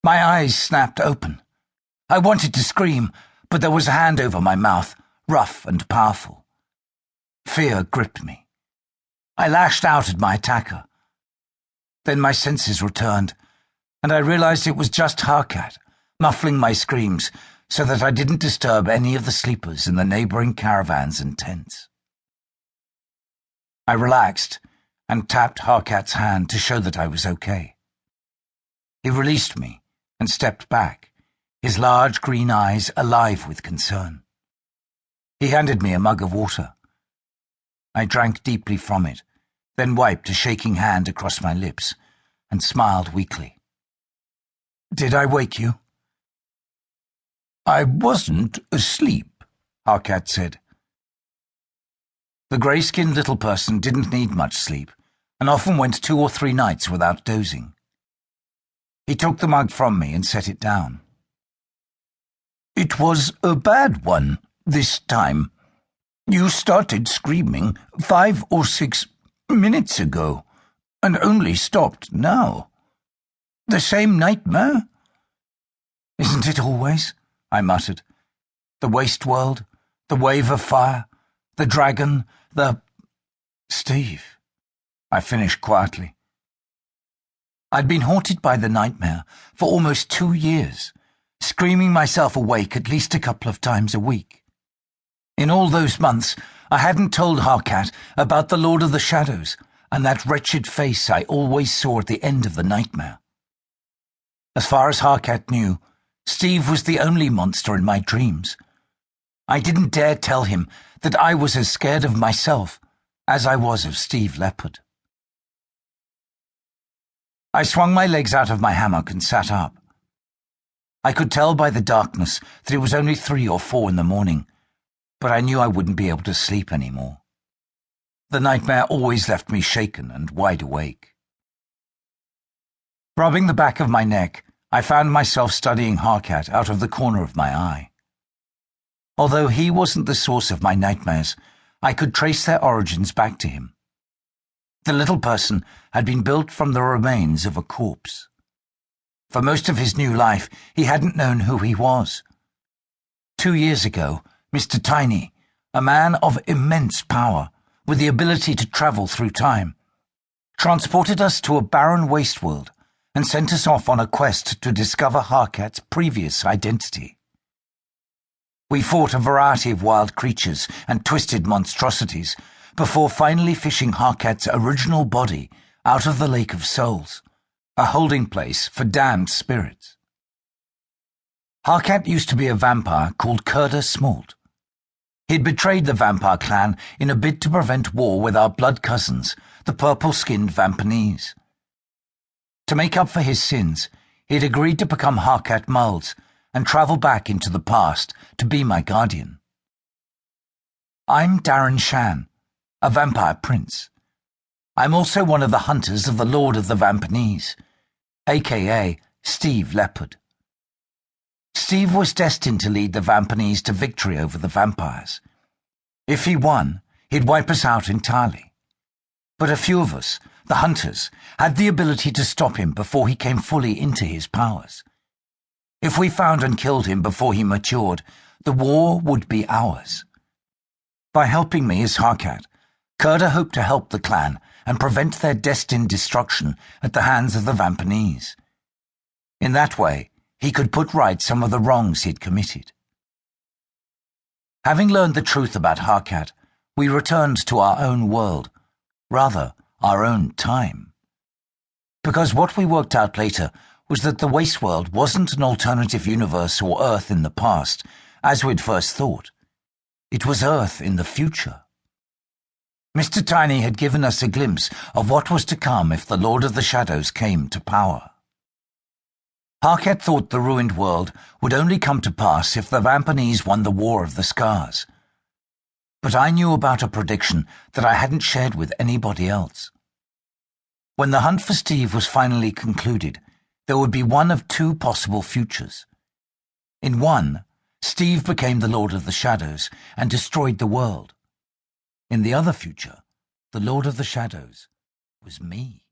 My eyes snapped open. I wanted to scream, but there was a hand over my mouth, rough and powerful. Fear gripped me. I lashed out at my attacker. Then my senses returned, and I realized it was just Harkat, muffling my screams so that I didn't disturb any of the sleepers in the neighboring caravans and tents. I relaxed and tapped Harkat's hand to show that I was okay. He released me and stepped back, his large green eyes alive with concern. He handed me a mug of water. I drank deeply from it, then wiped a shaking hand across my lips and smiled weakly. "Did I wake you?" "I wasn't asleep," Harkat said. The grey-skinned little person didn't need much sleep and often went 2 or 3 nights without dozing. He took the mug from me and set it down. "It was a bad one this time. You started screaming 5 or 6 minutes ago and only stopped now. The same nightmare?" "Isn't it always?" I muttered. "The waste world, the wave of fire, the dragon, the—" "Steve," I finished quietly. I'd been haunted by the nightmare for almost 2 years, screaming myself awake at least a couple of times a week. In all those months, I hadn't told Harkat about the Lord of the Shadows and that wretched face I always saw at the end of the nightmare. As far as Harkat knew, Steve was the only monster in my dreams. I didn't dare tell him that I was as scared of myself as I was of Steve Leopard. I swung my legs out of my hammock and sat up. I could tell by the darkness that it was only 3 or 4 in the morning, but I knew I wouldn't be able to sleep anymore. The nightmare always left me shaken and wide awake. Rubbing the back of my neck, I found myself studying Harkat out of the corner of my eye. Although he wasn't the source of my nightmares, I could trace their origins back to him. The little person had been built from the remains of a corpse. For most of his new life, he hadn't known who he was. 2 years ago, Mr. Tiny, a man of immense power, with the ability to travel through time, transported us to a barren waste world and sent us off on a quest to discover Harkat's previous identity. We fought a variety of wild creatures and twisted monstrosities before finally fishing Harkat's original body out of the Lake of Souls, a holding place for damned spirits. Harkat used to be a vampire called Kurda Smalt. He'd betrayed the vampire clan in a bid to prevent war with our blood cousins, the purple-skinned Vampanese. To make up for his sins, he'd agreed to become Harkat Mulds and travel back into the past to be my guardian. I'm Darren Shan, a vampire prince. I'm also one of the hunters of the Lord of the Vampanese, a.k.a. Steve Leopard. Steve was destined to lead the Vampanese to victory over the vampires. If he won, he'd wipe us out entirely. But a few of us, the hunters, had the ability to stop him before he came fully into his powers. If we found and killed him before he matured, the war would be ours. By helping me as Harkat, Kurda hoped to help the clan and prevent their destined destruction at the hands of the Vampanese. In that way, he could put right some of the wrongs he'd committed. Having learned the truth about Harkat, we returned to our own world, rather, our own time. Because what we worked out later was that the waste world wasn't an alternative universe or Earth in the past, as we'd first thought. It was Earth in the future. Mr. Tiny had given us a glimpse of what was to come if the Lord of the Shadows came to power. Harkat thought the ruined world would only come to pass if the Vampanese won the War of the Scars. But I knew about a prediction that I hadn't shared with anybody else. When the hunt for Steve was finally concluded, there would be one of 2 possible futures. In one, Steve became the Lord of the Shadows and destroyed the world. In the other future, the Lord of the Shadows was me.